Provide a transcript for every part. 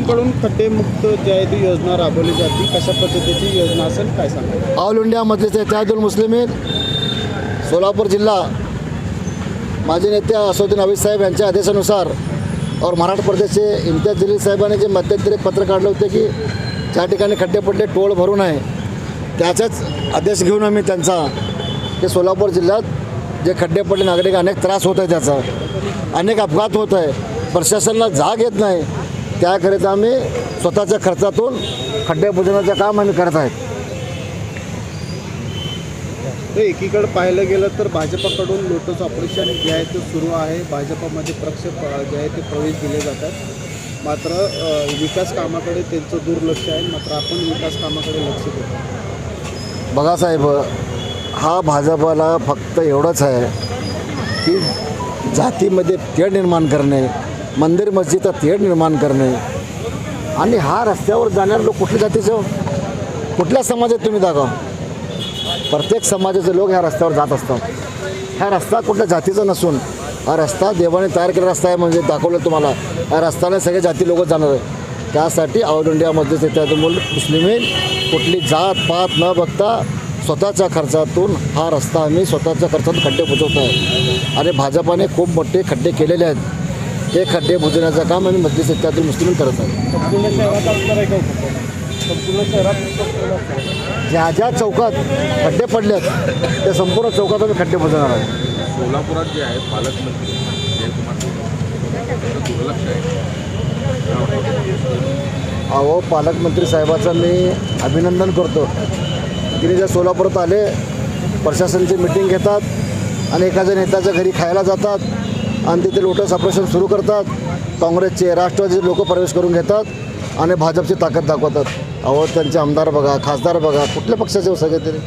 कडून खड्डेमुक्त जयद योजना राबवली जाते, कशा पद्धतीची योजना असेल काय सांगा? ऑल इंडिया मजलिस इत्तेहादुल मुस्लिमीन सोलापूर जिल्हा माजी नेते असदुद्दीन अवीद साहेब यांच्या आदेशानुसार और मराठा प्रदेशचे इम्तियाज जलील साहेबांनी जे मध्यंतरी पत्र काढलं होते की ज्या ठिकाणी खड्डे पडले टोळ भरू नये, त्याचाच आदेश घेऊन आम्ही त्यांचा की सोलापूर जिल्ह्यात जे खड्डे पडले नागरिक अनेक त्रास होत आहे, त्याचा अनेक अपघात होत आहे, प्रशासनाला जाग येत नाही, त्याकरिता आम्ही स्वतःच्या खर्चातून खड्डे बुजवण्याचं काम आम्ही करत आहेत. तर एकीकडे पाहिलं गेलं तर भाजपकडून लोटस ऑपरेशन जे आहे ते सुरू आहे. भाजपमध्ये पक्ष जे आहे ते प्रवेश दिले जातात, मात्र विकास कामाकडे त्यांचं दुर्लक्ष आहे. मात्र आपण विकास कामाकडे लक्ष देतो. बघा साहेब, हा भाजपाला फक्त एवढंच आहे की जातीमध्ये तेढ निर्माण करणे, मंदिर मस्जिदचा तेढ निर्माण करणे. आणि हा रस्त्यावर जाणारे लोक कुठल्या जातीचे हो? कुठल्या समाजात तुम्ही दाखवा? प्रत्येक समाजाचे लोक ह्या रस्त्यावर जात असतात. हा रस्ता कुठल्या जातीचा नसून हा रस्ता देवाने तयार केलेला रस्ता आहे. म्हणजे दाखवलं तुम्हाला, या रस्त्याने सगळे जाती लोक जाणार आहे. त्यासाठी ऑल इंडिया मजलिस इत्तेहादुल मुस्लिमीन कुठली जात पात न बघता स्वतःच्या खर्चातून हा रस्ता आम्ही स्वतःच्या खर्चातून खड्डे बुजवतो आहे. आणि भाजपाने खूप मोठे खड्डे केलेले आहेत. हे खड्डे बुजवण्याचं काम आम्ही मजलिस इत्तेहादुल मुस्लिमीन करत आहे. संपूर्ण शहरात ज्या ज्या चौकात खड्डे पडलेत त्या संपूर्ण चौकात आम्ही खड्डे बुजवणार आहे. सोलापुरात जे आहे पालकमंत्री जयकुमार दुर्लक्ष आहे. अहो, पालकमंत्री साहेबाचं मी अभिनंदन करतो की जे सोलापुरात आले, प्रशासनाची मिटिंग घेतात आणि एखाद्या नेत्याच्या घरी खायला जातात आणि तिथे लोटस ऑपरेशन सुरू करतात. काँग्रेसचे राष्ट्रवादीचे लोक प्रवेश करून घेतात आणि भाजपची ताकद दाखवतात. अहो, त्यांचे आमदार बघा, खासदार बघा, कुठल्या पक्षाचे सगळे तरी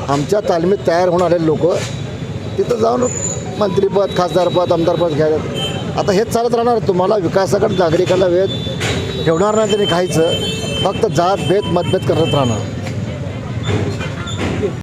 आमच्या तालमीत तयार होऊन आलेले लोक तिथं जाऊन मंत्रीपद, खासदारपद, आमदारपद घ्यायला. आता हेच चालत राहणार. तुम्हाला विकासाकडे नागरिकाला वेळ ठेवणार नाही त्यांनी काहीच, फक्त जात भेद मतभेद करत राहणार.